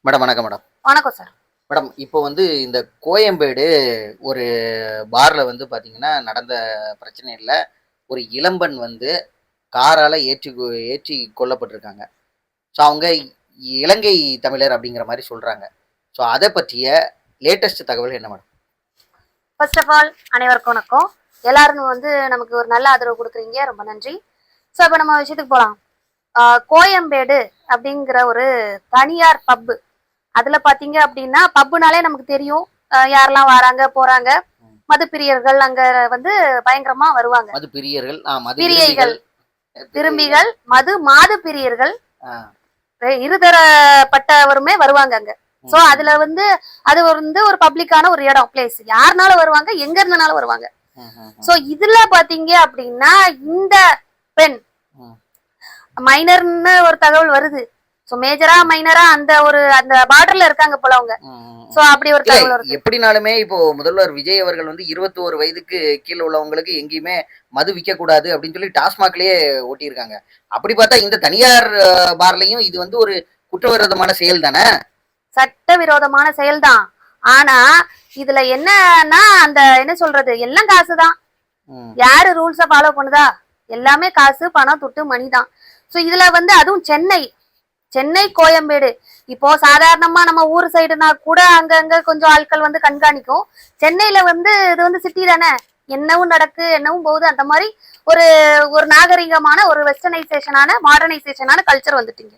Madam வணக்கம் madam. வணக்கம் sir. Madam இப்போ வந்து இந்த கோயம்பேடு ஒரு பார்ல வந்து பார்த்தீங்கன்னா, நடந்த பிரச்சனையில ஒரு இளம்பெண் வந்து காரால ஏற்றி கொல்லப்பட்டிருக்காங்க. ஸோ அவங்க இலங்கை தமிழர் அப்படிங்கிற மாரி சொல்றாங்க. ஸோ அத பற்றிய லேட்டஸ்ட் தகவல் என்ன மேடம்? ஃபர்ஸ்ட் ஆஃப் ஆல் அனைவருக்கும் வணக்கம். எல்லாரும் வந்து நமக்கு ஒரு நல்ல ஆதரவு கொடுக்குறீங்க, ரொம்ப நன்றி. ஸோ இப்போ நம்ம விஷயத்துக்கு போகலாம். கோயம்பேடு அப்படிங்கிற ஒரு தனியார் பப்பு. அதுல பாத்தீங்க அப்படின்னா பப்புனாலே நமக்கு தெரியும் யாரெல்லாம் வராங்க போறாங்க. மது பிரியர்கள் அங்க வந்து பயங்கரமா வருவாங்க. மது பிரியர்கள், பிரியைகள், விரும்பிகள், மாது பிரியர்கள், இருதரப்பட்டவருமே வருவாங்க அங்க. சோ அதுல வந்து அது வந்து ஒரு பப்ளிக்கான ஒரு இடம், பிளேஸ். யாருனாலும் வருவாங்க, எங்க இருந்தனாலும் வருவாங்க. சோ இதுல பாத்தீங்க அப்படின்னா இந்த பெண் மைனர்னு ஒரு தகவல் வருது. சோ மேஜரா மைனரா அந்த பார்டர்ல இருக்காங்க போல அவங்க. சோ அப்படி ஒரு தகவல் வருது. எப்படினாலுமே இப்போ முதல்வர் விஜய் அவர்கள் வந்து 21 வயதுக்கு கீழே உள்ளவங்களுக்கு எங்கேயுமே மது விற்க கூடாது அப்படின்னு சொல்லி டாஸ்மாக்லயே ஓட்டியிருக்காங்க. அப்படி பார்த்தா இந்த தனியார் பார்லையும் இது வந்து ஒரு குற்றவிரோதமான செயல் தானே? சட்டவிரோதமான செயல் தான். ஆனா இதுல என்னன்னா அந்த என்ன சொல்றது, எல்லாம் காசுதான். யாரு ரூல்ஸ ஃபாலோ பண்ணுதா? எல்லாமே காசு, பணம், துட்டு, மணி தான். சோ இதுல வந்து அதுவும் சென்னை கோயம்பேடு. இப்போ சாதாரணமா நம்ம ஊர் சைடுனா கூட அங்க கொஞ்சம் ஆட்கள் வந்து கண்காணிக்கும். சென்னையில வந்து இது வந்து சிட்டி தானே, என்னவும் நடக்கு என்னவும் போகுது. அந்த மாதிரி ஒரு நாகரிகமான ஒரு வெஸ்டர்னைசேஷனான மாடர்னைசேஷனான கல்ச்சர் வந்துட்டீங்க.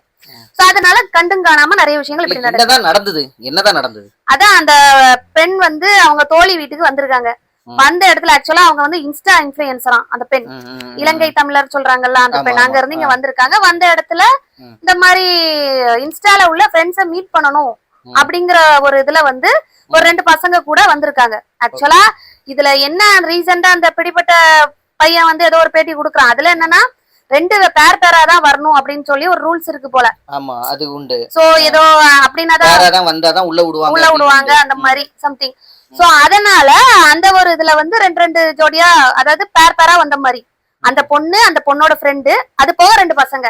சோ அதனால கண்டும் காணாம நிறைய விஷயங்கள் இப்படி என்னதான் நடந்தது. அதான் அந்த பெண் வந்து அவங்க தோழி வீட்டுக்கு வந்திருக்காங்க. வந்த இடத்துல ஆக்சுவலா அவங்க வந்து இன்ஸ்டா இன்ஃபுளுசரா அந்த பெண், இலங்கை தமிழர் சொல்றாங்கல்ல அந்த பெண், அங்க இருந்து இங்க வந்திருக்காங்க. வந்த இடத்துல இந்த மாதிரி இன்ஸ்டால உள்ள ஃப்ரெண்ட்ஸை மீட் பண்ணணும் அப்படிங்கிற ஒரு இதுல வந்து ஒரு 2 பசங்க கூட வந்திருக்காங்க. ஆக்சுவலா இதுல என்ன ரீசெண்டா அந்த பிடிப்பட்ட பையன் வந்து ஏதோ ஒரு பேட்டி கொடுக்குறான். அதுல என்னன்னா 2 பேரா தான் வரணும் அப்படின்னு சொல்லி ஒரு ரூல்ஸ் இருக்கு போல. ஆமா, அது உண்டு. சோ ஏதோ அப்படின்னாதான் வந்தாதான் உள்ள விடுவாங்க அந்த மாதிரி சம்திங். சோ அதனால அந்த ஒரு இதுல வந்து 2 ஜோடியா, அதாவது பேரா வந்த மாதிரி அந்த பொண்ணோட ஃப்ரெண்டு, அது போக 2 பசங்க,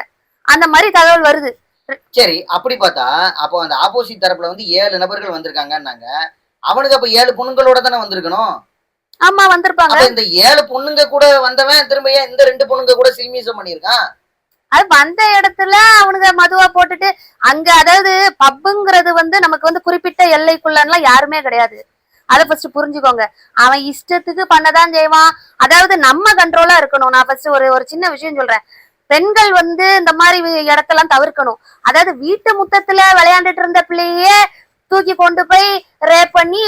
அந்த மாதிரி தகவல் வருது. சரி, அப்படி பார்த்தா அப்போ அந்த ஆப்போசிட் தரப்புல வந்து 7 நபர்கள் வந்திருக்காங்கன்னாங்க. அவனுக்கு அப்ப 7 பொண்ணுங்களோட தானே வந்திருக்கணும். ஆமா, வந்திருப்பாங்க. இந்த 7 பொண்ணுங்க கூட வந்தவன் திரும்ப இந்த 2 பொண்ணுங்க கூட சில்மிசம் பண்ணிருக்கான். அது வந்த இடத்துல அவனுங்க மதுவா போட்டுட்டு அங்க, அதாவது பப்புங்கிறது வந்து நமக்கு வந்து குறிப்பிட்ட எல்லைக்குள்ளலாம் யாருமே கிடையாது. அதை ஃபர்ஸ்ட் புரிஞ்சுக்கோங்க. அவன் இஷ்டத்துக்கு பண்ணதான் செய்வான். அதாவது நம்ம கண்ட்ரோலா இருக்கணும். நான் ஃபர்ஸ்ட் ஒரு சின்ன விஷயம் சொல்றேன். பெண்கள் வந்து இந்த மாதிரி இடத்தெல்லாம் தவிர்க்கணும். அதாவது வீட்டு முத்தத்துல விளையாண்டுட்டு இருந்த பிள்ளையே தூக்கி கொண்டு போய் ரேப் பண்ணி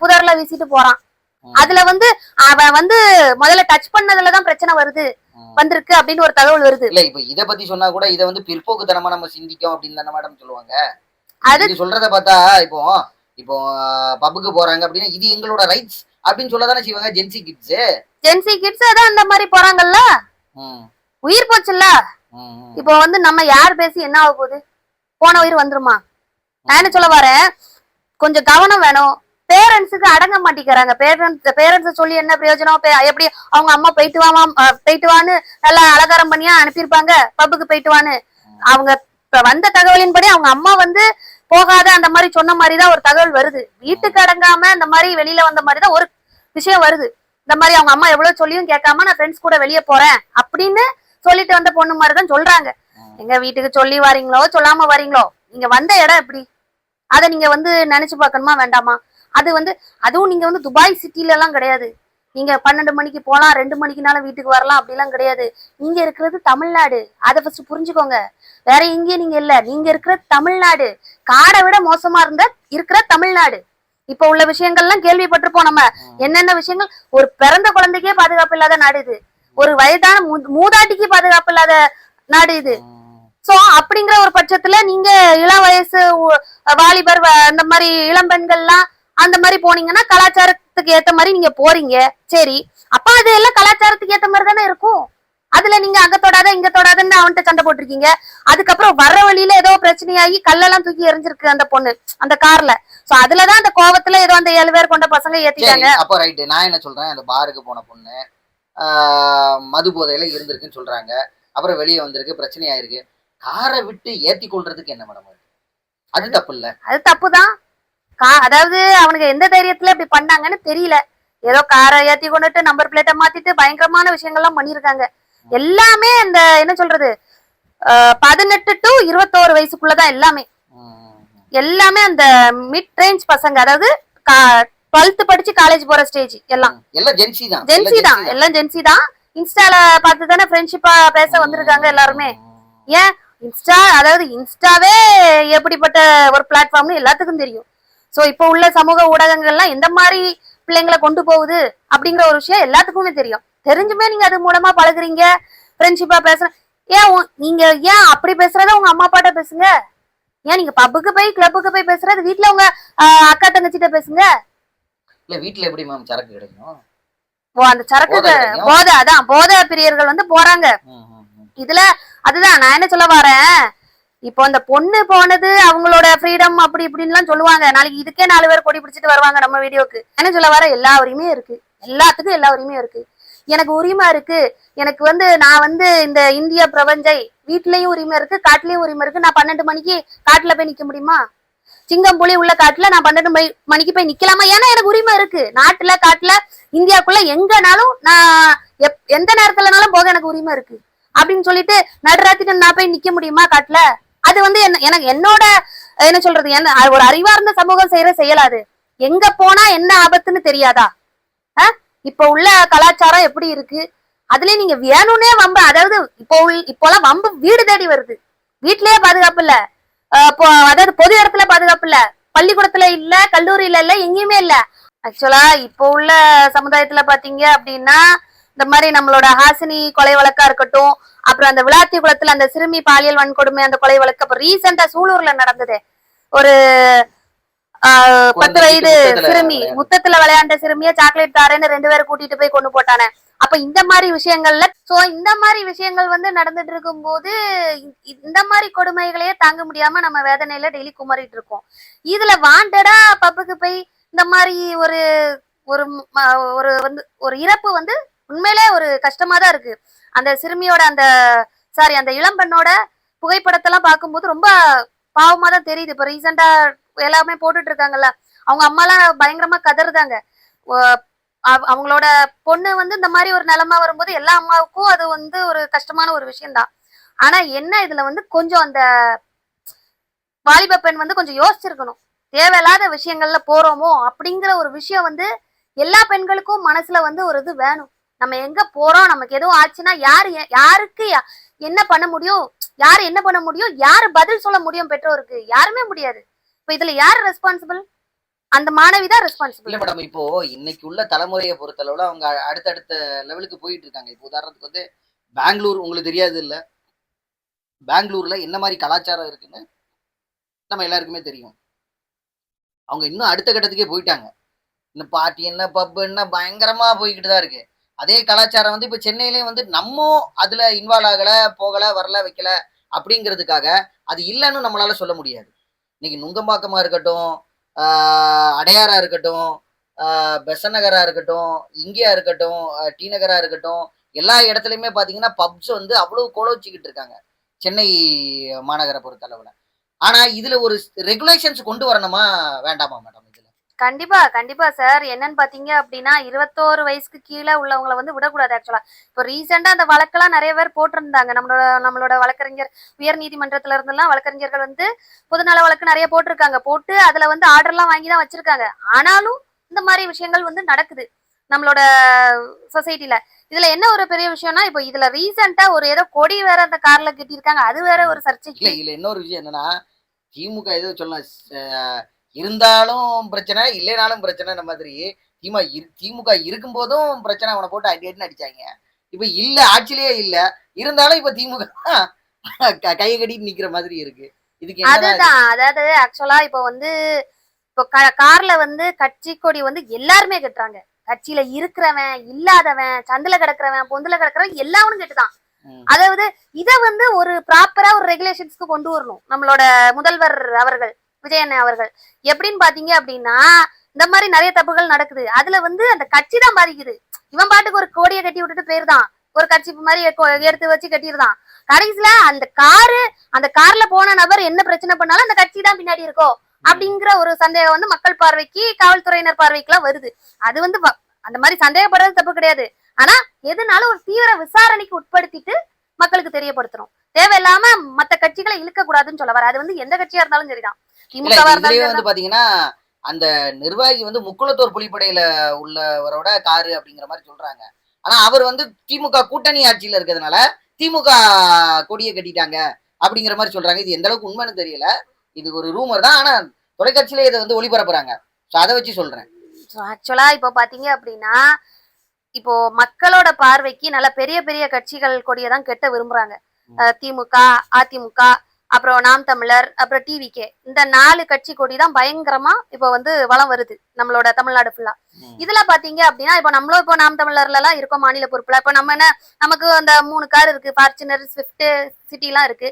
புதர்ல வீசிட்டு போறான். அதுல வந்து அவன் வந்து முதல்ல டச் பண்ணதுலதான் பிரச்சனை வந்திருக்கு அப்படின்னு ஒரு தகவல் வருது. இல்ல இப்ப இத பத்தி சொன்னா கூட இதை வந்து பிற்போக்குத்தனமா நம்ம சிந்திக்கும் அப்படின்னு தானே மேடம் சொல்லுவாங்க. அது சொல்றத பார்த்தா இப்போ பப்புக்கு போறாங்க அப்படின்னா இது எங்களோட ரைட்ஸ் அப்படின்னு சொல்லதானே செய்வாங்க ஜென்சி கிட்ஸ். அதான் அந்த மாதிரி போறாங்கல்ல, உயிர் போச்சுல்ல. இப்போ வந்து நம்ம யார் பேசி என்ன ஆக போகுது? போன உயிர் வந்துருமா? நான் என்ன சொல்ல வரேன், கொஞ்சம் கவனம் வேணும். பேரண்ட்ஸுக்கு அடங்க மாட்டேங்கிறாங்க. பேரண்ட்ஸ் சொல்லி என்ன பிரயோஜனம்? எப்படி அவங்க அம்மா போயிட்டு வான்னு நல்லா அலங்காரம் பண்ணியா அனுப்பியிருப்பாங்க, பப்புக்கு போயிட்டு வான்னு. அவங்க வந்த தகவலின்படி அவங்க அம்மா வந்து போகாத அந்த மாதிரி சொன்ன மாதிரிதான் ஒரு தகவல் வருது. வீட்டுக்கு அடங்காம இந்த மாதிரி வெளியில வந்த மாதிரிதான் ஒரு விஷயம் வருது. இந்த மாதிரி அவங்க அம்மா எவ்வளவு சொல்லியும் கேட்காம நான் ஃப்ரெண்ட்ஸ் கூட வெளியே போறேன் அப்படின்னு சொல்லிட்டு வந்த பொண்ணு மாதிரிதான் சொல்றாங்க. எங்க வீட்டுக்கு சொல்லி வரீங்களோ சொல்லாம வரீங்களோ, நீங்க வந்த இடம் எப்படி, அதை நீங்க வந்து நினைச்சு பார்க்கணுமா வேண்டாமா? அது வந்து அதுவும் நீங்க வந்து துபாய் சிட்டில எல்லாம் கிடையாது. நீங்க 12 மணிக்கு போலாம், 2 மணிக்குனாலும் வீட்டுக்கு வரலாம் அப்படிலாம் கிடையாது. நீங்க இருக்கிறது தமிழ்நாடு. அதை ஃபர்ஸ்ட் புரிஞ்சுக்கோங்க. வேற எங்கேயும் நீங்க இல்ல, நீங்க இருக்கிற தமிழ்நாடு. காடை விட மோசமா இருக்கிற தமிழ்நாடு. இப்ப உள்ள விஷயங்கள்லாம் கேள்விப்பட்டிருப்போம் நம்ம. என்னென்ன விஷயங்கள், ஒரு பிறந்த குழந்தைக்கே பாதுகாப்பு இல்லாத நாடு இது. ஒரு வயதான மூதாட்டிக்கு பாதுகாப்பு இல்லாத நாடு இது. சோ அப்படிங்கிற ஒரு பட்சத்துல நீங்க இளம் வயசு வாலிபர் அந்த மாதிரி இளம்பெண்கள்லாம் அந்த மாதிரி போனீங்கன்னா கலாச்சாரத்துக்கு ஏத்த மாதிரி நீங்க போறீங்க. சரி, அப்ப அது எல்லாம் கலாச்சாரத்துக்கு ஏத்த மாதிரி தானே இருக்கும். அதுல நீங்க அங்க தொடாத இங்க தொடாதுன்னு அவன்கிட்ட சண்டை போட்டிருக்கீங்க. அதுக்கப்புறம் வர்ற வழியில ஏதோ பிரச்சனையாகி கல்லெல்லாம் தூக்கி எரிஞ்சிருக்கு அந்த பொண்ணு அந்த கார்ல. சோ அதுலதான் அந்த கோவத்துல ஏதோ அந்த 7 பேர் கொண்ட பசங்க ஏத்திட்டாங்க. அப்ப ரைட்டு, நான் என்ன சொல்றேன், அந்த பாருக்கு போன பொண்ணு மது போதையில இருந்திருக்குன்னு சொல்றாங்க. அப்புறம் வெளியே வந்திருக்கு, பிரச்சனை ஆயிருக்கு. காரை விட்டு ஏத்தி கொள்றதுக்கு என்ன மேடம்? அது தப்பு இல்ல. அது தப்புதான். அதாவது அவனுக்கு எந்த தைரியத்துல இப்படி பண்ணாங்கன்னு தெரியல. ஏதோ காரை ஏத்தி கொண்டுட்டு நம்பர் பிளேட்டை மாத்திட்டு பயங்கரமான விஷயங்கள்லாம் பண்ணிருக்காங்க. எல்லாமே அந்த என்ன சொல்றது 18 to 21 வயசுக்குள்ளதான் எல்லாமே. எல்லாமே அந்த மிட் ரேஞ்ச் பசங்க, அதாவது 12th படிச்சு காலேஜ் போற ஸ்டேஜ் எல்லாம் ஜென்சி தான். எல்லாம் ஜென்சி தான். இன்ஸ்டால பார்த்து தானே ஃப்ரெண்ட்ஷிப்பா பேச வந்திருக்காங்க எல்லாருமே. ஏன் இன்ஸ்டா, அதாவது இன்ஸ்டாவே எப்படிப்பட்ட ஒரு பிளாட்ஃபார்ம்னு எல்லாத்துக்கும் தெரியும். சோ இப்போ உள்ள சமூக ஊடகங்கள்லாம் எந்த மாதிரி பிள்ளைங்களை கொண்டு போகுது அப்படிங்கிற ஒரு விஷயம் எல்லாத்துக்குமே தெரியும். தெரிஞ்சுமே நீங்க அது மூலமா பழகுறீங்க, ஃப்ரெண்ட்ஷிப்பா பேசுற. நீங்க ஏன் அப்படி பேசுறத உங்க அம்மா அப்பாட்ட பேசுங்க. ஏன் நீங்க பப்புக்கு போய் கிளப்புக்கு போய் பேசுறது வீட்டுல உங்க அக்கா தங்கச்சிட்ட பேசுங்க. இல்ல வீட்டுல எப்படி மேம் சரக்கு கிடைக்கும்? அந்த சரக்கு போதை, அதான் போதை பிரியர்கள் வந்து போறாங்க இதுல. அதுதான் நான் என்ன சொல்ல வரேன், இப்போ அந்த பொண்ணு போனது அவங்களோட ஃப்ரீடம் அப்படி இப்படின்லாம் சொல்லுவாங்க. நாளைக்கு இதுக்கே 4 பேர் கொடி பிடிச்சிட்டு வருவாங்க நம்ம வீடியோக்கு. என்ன சொல்ல வர, எல்லா உரிமையும் இருக்கு, எல்லாத்துக்கும் எல்லா உரிமையும் இருக்கு. எனக்கு உரிமை இருக்கு, எனக்கு வந்து நான் வந்து இந்த இந்திய பிரபஞ்சை வீட்லயும் உரிமை இருக்கு, காட்டுலயும் உரிமை இருக்கு. நான் 12 மணிக்கு காட்டுல போய் நிக்க முடியுமா? சிங்கம் புலி உள்ள காட்டுல நான் 12 மணிக்கு போய் நிக்கலாமா? ஏன்னா எனக்கு உரிமை இருக்கு. நாட்டுல காட்டுல இந்தியாக்குள்ள எங்கனாலும் நான் எந்த நேரத்துலனாலும் போக எனக்கு உரிமை இருக்கு அப்படின்னு சொல்லிட்டு நடுராத்திரி நான் போய் நிக்க முடியுமா காட்டுல? அது வந்து எனக்கு என்னோட என்ன சொல்றது, என்ன ஒரு அறிவார்ந்த சமூகம் செய்யற செயலாது. எங்க போனா என்ன ஆபத்துன்னு தெரியாதா? இப்ப உள்ள கலாச்சாரம் எப்படி இருக்கு? அதுலயே நீங்க வேணும்னே வம்பு, அதாவது இப்போலாம் வம்பு வீடு தேடி வருது. வீட்லயே பாதுகாப்பு இல்ல, அதாவது பொது இடத்துல பாதுகாப்பு இல்ல, பள்ளிக்கூடத்துல இல்ல, கல்லூரியில இல்ல, எங்கேயுமே இல்ல. ஆக்சுவலா இப்போ உள்ள சமுதாயத்துல பாத்தீங்க அப்படின்னா இந்த மாதிரி நம்மளோட ஹாசினி கொலை வழக்கா இருக்கட்டும், அப்புறம் அந்த விளாத்தி குளத்துல அந்த சிறுமி பாலியல் வன்கொடுமை அந்த கொலை வழக்கு, அப்புறம் ரீசெண்டா சூலூர்ல நடந்தது. ஒரு 10 வயது சிறுமி முத்தத்துல விளையாண்ட சிறுமிய சாக்லேட் தாரேன்னு 2 பேரும் கூட்டிட்டு போய் கொண்டு போட்டானே. அப்ப இந்த மாதிரி விஷயங்கள்ல இந்த மாதிரி விஷயங்கள் வந்து நடந்துட்டு இருக்கும் போது இந்த மாதிரி கொடுமைகளையே தாங்க முடியாம நம்ம வேதனையில டெய்லி குமரிட்டு இருக்கோம். இதுல வாண்டடா பப்புக்கு போய் இந்த மாதிரி ஒரு ஒரு ஒரு வந்து ஒரு இறப்பு வந்து உண்மையிலே ஒரு கஷ்டமா தான் இருக்கு. அந்த சிறுமியோட அந்த இளம்பெண்ணோட புகைப்படத்தெல்லாம் பார்க்கும்போது ரொம்ப பாவமா தான் தெரியுது. இப்ப ரீசெண்டா எல்லாமே போட்டுட்டு இருக்காங்கல்ல, அவங்க அம்மாலாம் பயங்கரமா கதறுதாங்க. அவங்களோட பொண்ணு வந்து இந்த மாதிரி ஒரு நிலைமை வரும்போது எல்லா அம்மாவுக்கும் அது வந்து ஒரு கஷ்டமான ஒரு விஷயம்தான். ஆனா என்ன இதுல வந்து கொஞ்சம் அந்த வாலிப பெண் வந்து கொஞ்சம் யோசிச்சிருக்கணும். தேவையில்லாத விஷயங்கள்ல போறோமோ அப்படிங்கிற ஒரு விஷயம் வந்து எல்லா பெண்களுக்கும் மனசுல வந்து ஒரு இது வேணும். நம்ம எங்க போறோம், நமக்கு எதுவும் ஆச்சுன்னா யாருக்கு என்ன பண்ண முடியும், யாரு பதில் சொல்ல முடியும்? பெற்றோருக்கு யாருமே முடியாது. இப்ப இதுல யாரு ரெஸ்பான்சிபிள்? அந்த மாணவி தான் ரெஸ்பான்சிபிள். இல்ல மேடம், இப்போ இன்னைக்கு உள்ள தலைமுறையை பொறுத்தளவுல அவங்க அடுத்தடுத்த லெவலுக்கு போயிட்டு இருக்காங்க. இப்போ உதாரணத்துக்கு வந்து பெங்களூர், உங்களுக்கு தெரியாது இல்ல, பெங்களூர்ல என்ன மாதிரி கலாச்சாரம் இருக்குன்னு நம்ம எல்லாருக்குமே தெரியும். அவங்க இன்னும் அடுத்த கட்டத்துக்கே போயிட்டாங்க. இன்னும் பார்ட்டி என்ன பப் என்ன பயங்கரமா போய்கிட்டு தான் இருக்கு. அதே கலாச்சாரம் வந்து இப்ப சென்னையிலேயே வந்து நம்ம அதுல இன்வால்வ் ஆகல, போகல, வரல, வைக்கல அப்படிங்கிறதுக்காக அது இல்லைன்னு நம்மளால சொல்ல முடியாது. இன்னைக்கு நுங்கம்பாக்கமா இருக்கட்டும், அடையாரா இருக்கட்டும், பெசன் நகரா இருக்கட்டும், இங்கேயா இருக்கட்டும், டி நகரா இருக்கட்டும், எல்லா இடத்துலயுமே பாத்தீங்கன்னா பப்ஸ் வந்து அவ்வளவு கோலோச்சிக்கிட்டு இருக்காங்க சென்னை மாநகரை பொறுத்தளவுல. ஆனா இதுல ஒரு ரெகுலேஷன்ஸ் கொண்டு வரணுமா வேண்டாமா மேடம்? கண்டிப்பா கண்டிப்பா சார். என்னன்னு பாத்தீங்க அப்படின்னா 21 வயசுக்கு கீழே உள்ளவங்களை வந்து விடக்கூடாது. ஆக்சுவலா இப்போ ரீசெண்டா அந்த வழக்கெல்லாம் நிறைய பேர் போட்டிருந்தாங்க. நம்மளோட வழக்கறிஞர் உயர் நீதிமன்றத்துல இருந்தெல்லாம் வழக்கறிஞர்கள் வந்து பொதுநல வழக்கு நிறைய போட்டிருக்காங்க. போட்டு அதுல வந்து ஆர்டர் எல்லாம் வாங்கி தான் வச்சிருக்காங்க. ஆனாலும் இந்த மாதிரி விஷயங்கள் வந்து நடக்குது நம்மளோட சொசைட்டில. இதுல என்ன ஒரு பெரிய விஷயம்னா, இப்போ இதுல ரீசெண்டா ஒரு ஏதோ கொடி வேற அந்த கார்ல கட்டியிருக்காங்க. அது வேற ஒரு சர்ச்சை. இல்ல இன்னொரு விஷயம் என்னன்னா, திமுக ஏதோ சொல்லலாம், இருந்தாலும் பிரச்சனை, இல்லைனாலும் பிரச்சனை மாதிரி. திமுக இருக்கும் போதும் பிரச்சனை, அவனை போட்டு அடின்னு அடிச்சாங்க. இப்ப இல்ல, ஆட்சியிலேயே இல்ல, இருந்தாலும் இப்ப திமுக கையை கட்டிட்டு நிக்கிற மாதிரி இருக்கு. இதுக்கு அதுதான், அதாவது ஆக்சுவலா இப்ப வந்து இப்போ கார்ல வந்து கட்சி கொடி வந்து எல்லாருமே கட்டுறாங்க. கட்சியில இருக்கிறவன், இல்லாதவன், சந்தில கிடக்குறவன், பொந்துல கிடக்குறவன் எல்லாரும் கெட்டுதான். அதாவது இத வந்து ஒரு ப்ராப்பரா ஒரு ரெகுலேஷன்ஸ்க்கு கொண்டு வரணும் நம்மளோட முதல்வர் அவர்கள், விஜயன் அவர்கள். எப்படின்னு பாத்தீங்க அப்படின்னா, இந்த மாதிரி நிறைய தப்புகள் நடக்குது. அதுல வந்து அந்த கட்சி தான் பாதிக்குது. இவன் பாட்டுக்கு ஒரு கோடியை கட்டி விட்டுட்டு போயிருதான், ஒரு கர்ச்சிப்பு மாதிரி எடுத்து வச்சு கட்டிடுதான். கடைசியில அந்த கார்ல போன நபர் என்ன பிரச்சனை பண்ணாலும் அந்த கட்சி தான் பின்னாடி இருக்கும் அப்படிங்கிற ஒரு சந்தேகம் வந்து மக்கள் பார்வைக்கு, காவல்துறையினர் பார்வைக்கு எல்லாம் வருது. அது வந்து அந்த மாதிரி சந்தேகப்படுறது தப்பு கிடையாது. ஆனா எதுனாலும் ஒரு தீவிர விசாரணைக்கு உட்படுத்திட்டு மக்களுக்கு தெரியப்படுத்தணும். தேவையில்லாம மத்த கட்சிகளை இழுக்க கூடாதுன்னு சொல்ல வர. அது வந்து எந்த கட்சியா இருந்தாலும் சரிதான். திமுகவா இருந்தாலும் வந்து பாத்தீங்கன்னா அந்த நிர்வாகி வந்து முக்குளத்தூர் புலிப்படையில உள்ளவரோட காரு அப்படிங்கிற மாதிரி சொல்றாங்க. ஆனா அவர் வந்து திமுக கூட்டணி ஆட்சியில இருக்கிறதுனால திமுக கொடியை கட்டிட்டாங்க அப்படிங்கிற மாதிரி சொல்றாங்க. இது எந்த அளவுக்கு உண்மைன்னு தெரியல. இது ஒரு ரூமர் தான். ஆனா தொலைக்காட்சியில இதை வந்து ஒளிபரப்புறாங்க. அதை வச்சு சொல்றேன். ஆக்சுவலா இப்போ பாத்தீங்க அப்படின்னா, இப்போ மக்களோட பார்வைக்கு நல்ல பெரிய பெரிய கட்சிகள் கொடியை தான் கெட்ட விரும்புறாங்க. திமுக, அதிமுக, அப்புறம் நாம் தமிழர், அப்புறம் டிவிகே, இந்த 4 கட்சி கொடி தான் பயங்கரமா இப்போ வந்து வளம் வருது நம்மளோட தமிழ்நாடு ஃபுல்லா. இதுல பாத்தீங்க அப்படின்னா இப்போ நம்மளும் இப்போ நாம் தமிழர்ல எல்லாம் இருக்கோம் மாநில பொறுப்புல. இப்போ நம்ம என்ன, நமக்கு அந்த 3 கார் இருக்கு, ஃபார்ச்சுனர், ஸ்விஃப்ட், சிட்டி எல்லாம் இருக்கு.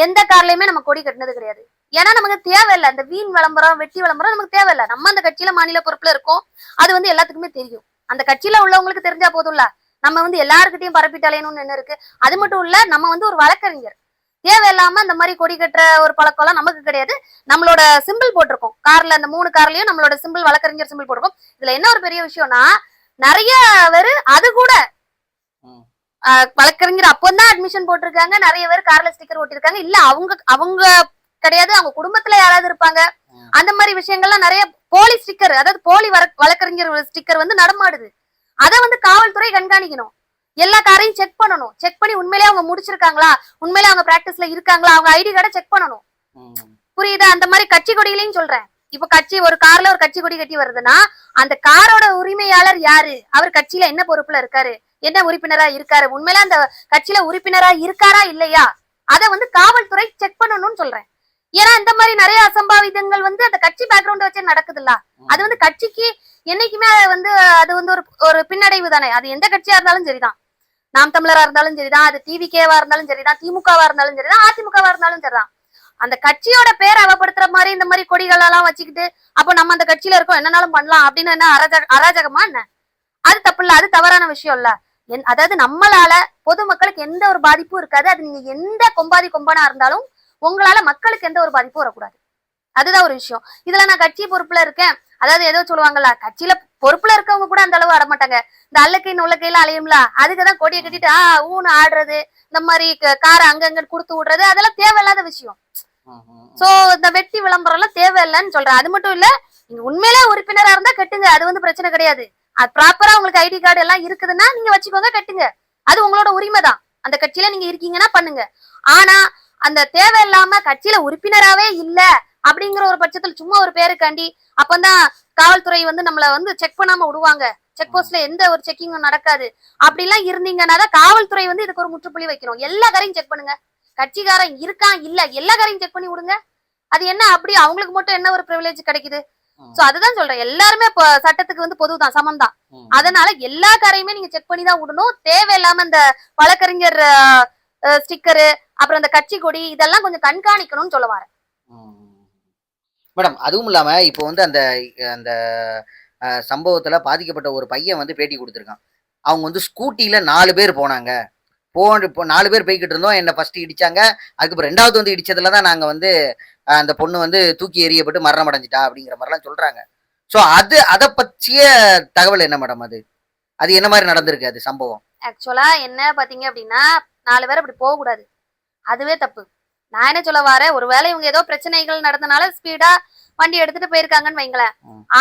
எந்த கார்லயுமே நம்ம கொடி கட்டினது கிடையாது. ஏன்னா நமக்கு தேவையில்லை. அந்த வீண் விளம்பரம், வெட்டி விளம்பரம் நமக்கு தேவையில்லை. நம்ம அந்த கட்சியில மாநில பொறுப்புல இருக்கோம். அது வந்து எல்லாத்துக்குமே தெரியும். அந்த கட்சியில உள்ளவங்களுக்கு தெரிஞ்சா போதும்ல. நம்ம வந்து எல்லாருக்கிட்டையும் பரப்பிட்டாலேன்னு என்ன இருக்கு? அது மட்டும் இல்ல, நம்ம வந்து ஒரு வழக்கறிஞர். தேவையில்லாம அந்த மாதிரி கொடி கட்டுற ஒரு பழக்கம் எல்லாம் நமக்கு கிடையாது. நம்மளோட சிம்பிள் போட்டிருக்கோம் கார்ல, அந்த 3 கார்லயும் நம்மளோட சிம்பிள், வழக்கறிஞர் சிம்பிள் போட்டிருக்கோம். இதுல என்ன ஒரு பெரிய விஷயம்னா, நிறைய பேரு அது கூட வழக்கறிஞர் அப்பந்தான் அட்மிஷன் போட்டிருக்காங்க. நிறைய பேர் கார்ல ஸ்டிக்கர் ஓட்டிருக்காங்க. இல்ல அவங்க கிடையாது, அவங்க குடும்பத்துல யாராவது இருப்பாங்க. அந்த மாதிரி விஷயங்கள்லாம் நிறைய போலி ஸ்டிக்கர், அதாவது போலி வழக்கறிஞர் ஸ்டிக்கர் வந்து நடமாடுது. அதை வந்து காவல்துறை கண்காணிக்கணும். எல்லா காரையும் செக் பண்ணணும். செக் பண்ணி உண்மையிலேயே அவங்க முடிச்சிருக்காங்களா, உண்மையிலே அவங்க பிராக்டிஸ்ல இருக்காங்களா, அவங்க ஐடி கார்டை செக் பண்ணணும். புரியுதா? அந்த மாதிரி கட்சி கொடிகளையும் சொல்றேன். இப்ப ஒரு கார்ல ஒரு கட்சி கொடி கட்டி வருதுன்னா அந்த காரோட உரிமையாளர் யாரு, அவர் கட்சியில என்ன பொறுப்புல இருக்காரு, என்ன உறுப்பினரா இருக்காரு, உண்மையில அந்த கட்சியில உறுப்பினரா இருக்காரா இல்லையா, அதை வந்து காவல்துறை செக் பண்ணணும்னு சொல்றேன். ஏன்னா இந்த மாதிரி நிறைய அசம்பாவிதங்கள் வந்து அந்த கட்சி பேக்ரவுண்ட் வச்சு நடக்குதுல்ல. அது வந்து கட்சிக்கு என்னைக்குமே வந்து அது வந்து ஒரு பின்னடைவு தானே. அது எந்த கட்சியா இருந்தாலும் சரிதான். நாம் தமிழரா இருந்தாலும் சரிதான், அது டிவிகேவா இருந்தாலும் சரிதான், திமுகவா இருந்தாலும் சரிதான், அதிமுகவா இருந்தாலும் சரிதான். அந்த கட்சியோட பேரை அவப்படுத்துற மாதிரி இந்த மாதிரி கொடிகள் எல்லாம் வச்சுக்கிட்டு அப்ப நம்ம அந்த கட்சியில இருக்கோம், என்னன்னாலும் பண்ணலாம் அப்படின்னு என்ன அராஜகமா என்ன? அது தப்பு இல்ல, அது தவறான விஷயம் இல்ல. அதாவது நம்மளால பொதுமக்களுக்கு எந்த ஒரு பாதிப்பும் இருக்காது. அது நீங்க எந்த கொம்பனா இருந்தாலும் உங்களால மக்களுக்கு எந்த ஒரு பாதிப்பும் வரக்கூடாது. அதுதான் ஒரு விஷயம். இதுல நான் கட்சி பொறுப்புல இருக்கேன், அதாவது ஏதோ சொல்லுவாங்கல்ல, கட்சியில பொறுப்புல இருக்கவங்க கூட அந்த அளவு ஆடமாட்டாங்க. இந்த அல்லக்கைன்னு உள்ளக்கையில அலையும்ல, அதுக்குதான் கொடியை கட்டிட்டு ஊன்னு ஆடுறது, இந்த மாதிரி காரை அங்கங்க கொடுத்து விடுறது, அதெல்லாம் தேவையில்லாத விஷயம். சோ இந்த வெட்டி விளம்பரம் எல்லாம் தேவையில்லைன்னு சொல்றேன். அது மட்டும் இல்ல, நீங்க உண்மையிலே உறுப்பினரா இருந்தா கட்டுங்க, அது வந்து பிரச்சனை கிடையாது. அது ப்ராப்பரா உங்களுக்கு ஐடி கார்டு எல்லாம் இருக்குதுன்னா நீங்க வச்சுக்கோங்க, கட்டுங்க. அது உங்களோட உரிமை தான். அந்த கட்சியில நீங்க இருக்கீங்கன்னா பண்ணுங்க. ஆனா அந்த தேவையில்லாம கட்சியில உறுப்பினராவே இல்ல அப்படிங்கிற ஒரு பட்சத்துல சும்மா ஒரு பேருக்காண்டி அப்பந்தான் காவல்துறை வந்து நம்மள வந்து செக் பண்ணாம விடுவாங்க. செக் போஸ்ட்ல எந்த ஒரு செக்கிங்கும் நடக்காது. அப்படி எல்லாம் இருந்தீங்கன்னா காவல்துறை வந்து இதுக்கு ஒரு முற்றுப்புள்ளி வைக்கணும். எல்லா காரையும் செக் பண்ணுங்க. கட்சிக்காரன் இருக்கான் இல்ல எல்லா காரையும் செக் பண்ணி விடுங்க. அது என்ன அப்படி அவங்களுக்கு மட்டும் என்ன ஒரு பிரிவிலேஜ் கிடைக்குது? சோ அதுதான் சொல்றேன், எல்லாருமே சட்டத்துக்கு வந்து பொதுதான், சமம் தான். அதனால எல்லா காரையுமே நீங்க செக் பண்ணி தான் விடணும். தேவையில்லாம இந்த வழக்கறிஞர் ஸ்டிக்கரு, அப்புறம் இந்த கட்சி கொடி, இதெல்லாம் கொஞ்சம் கண்காணிக்கணும்னு சொல்ல வரேன் மேடம். அதுவும் இல்லாம இப்போ வந்து அந்த அந்த சம்பவத்துல பாதிக்கப்பட்ட ஒரு பையன் வந்து பேட்டி கொடுத்துருக்கான். அவங்க வந்து ஸ்கூட்டில 4 பேர் போனாங்க. இப்போ 4 பேர் போய்கிட்டு இருந்தோம், என்னை ஃபர்ஸ்ட் இடிச்சாங்க, அதுக்கப்புறம் 2வது வந்து இடிச்சதுல தான் நாங்க வந்து அந்த பொண்ணு வந்து தூக்கி எறியப்பட்டு மரணம் அடைஞ்சிட்டா அப்படிங்கிற மாதிரிலாம் சொல்றாங்க. ஸோ அதை பற்றிய தகவல் என்ன மேடம்? அது என்ன மாதிரி நடந்திருக்கு அது சம்பவம்? ஆக்சுவலா என்ன பாத்தீங்க அப்படின்னா, 4 பேர் அப்படி போக கூடாது, அதுவே தப்பு. நான் என்ன சொல்ல வரேன், ஒருவேளை இவங்க ஏதோ பிரச்சனைகள் நடந்தனால ஸ்பீடா வண்டி எடுத்துட்டு போயிருக்காங்கன்னு வைங்களேன்.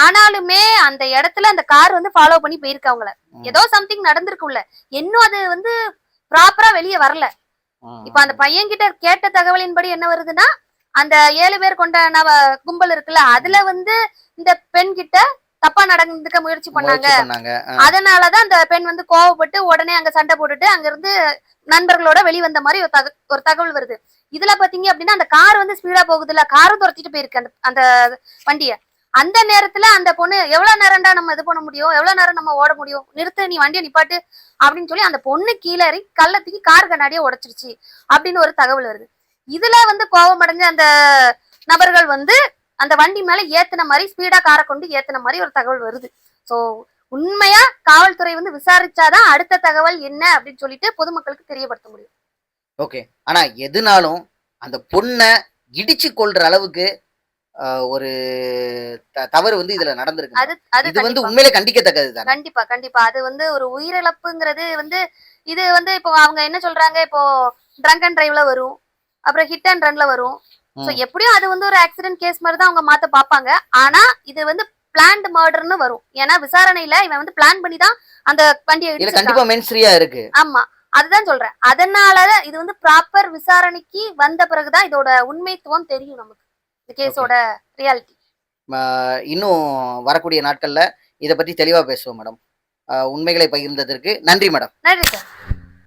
ஆனாலுமே அந்த இடத்துல அந்த கார் வந்து ஃபாலோ பண்ணி போயிருக்காங்கள, ஏதோ சம்திங் நடந்திருக்குள்ள, இன்னும் அது வந்து ப்ராப்பரா வெளியே வரல. இப்ப அந்த பையன் கிட்ட கேட்ட தகவலின்படி என்ன வருதுன்னா, அந்த 7 பேர் கொண்ட கும்பல் இருக்குல்ல, அதுல வந்து இந்த பெண் கிட்ட தப்பா நடந்துக்க முயற்சி பண்ணாங்க. அதனாலதான் அந்த பெண் வந்து கோவப்பட்டு உடனே அங்க சண்டை போட்டுட்டு அங்க இருந்து நண்பர்களோட வெளிவந்த மாதிரி ஒரு தகவல் வருது. இதுல பாத்தீங்க அப்படின்னா அந்த கார் வந்து ஸ்பீடா போகுது இல்ல, காரும் துரத்திட்டு போயிருக்கு அந்த வண்டிய. அந்த நேரத்துல அந்த பொண்ணு எவ்வளவு நேரம்டா நம்ம இது பண்ண முடியும், எவ்வளவு நேரம் நம்ம ஓட முடியும், நிறுத்து, நீ வண்டியை நிப்பாட்டு அப்படின்னு சொல்லி அந்த பொண்ணு கீழே கள்ளத்துக்கு கார் கண்ணாடியே உடைச்சிருச்சு அப்படின்னு ஒரு தகவல் வருது. இதுல வந்து கோபம் அடைஞ்ச அந்த நபர்கள் வந்து அந்த வண்டி மேல ஏத்துன மாதிரி, ஸ்பீடா காரை கொண்டு ஏத்துன மாதிரி ஒரு தகவல் வருது. சோ உண்மையா காவல்துறை வந்து விசாரிச்சாதான் அடுத்த தகவல் என்ன அப்படின்னு சொல்லிட்டு பொதுமக்களுக்கு தெரியப்படுத்த முடியும். ஓகே. ஆனா எதுனாலும் அந்த பொண்ணை இடிச்சு கொள்ற அளவுக்கு ஒரு தவறு வந்து இதுல நடந்திருக்கு. அது அது இது வந்து கண்டிப்பா உண்மையிலே கண்டிக்கத்தக்கது தான். கண்டிப்பா கண்டிப்பா அது வந்து ஒரு உயிரிழப்புங்கிறது வந்து இது வந்து இப்போ அவங்க என்ன சொல்றாங்க, இப்போ ட்ரங்க் அண்ட் டிரைவ்ல வரும், அப்புறம் ஹிட் அண்ட் ரன்ல வரும். சோ எப்படியும் அது வந்து ஒரு ஆக்சிடென்ட் கேஸ் மாதிரி தான் அவங்க மாத்த பாப்பாங்க. ஆனா இது வந்து பிளான்ட் மர்டர்னு வரும். ஏன்னா விசாரணையில இவன் வந்து பிளான் பண்ணி தான் அந்த வண்டியை இல்ல இடிச்சிருக்கான். கண்டிப்பா மென்ஸ்ரியா இருக்கு. ஆமா, அதுதான் சொல்றேன். அதனாலதான் இது வந்து ப்ராப்பர் விசாரணைக்கு வந்த பிறகுதான் இதோட உண்மைத்துவம் தெரியும் நமக்கு, இந்த கேஸோட ரியாலிட்டி. இன்னும் வரக்கூடிய நாட்கள்ல இதை பத்தி தெளிவா பேசுவோம் மேடம். உண்மைகளை பகிர்ந்ததற்கு நன்றி மேடம். நன்றி சார்.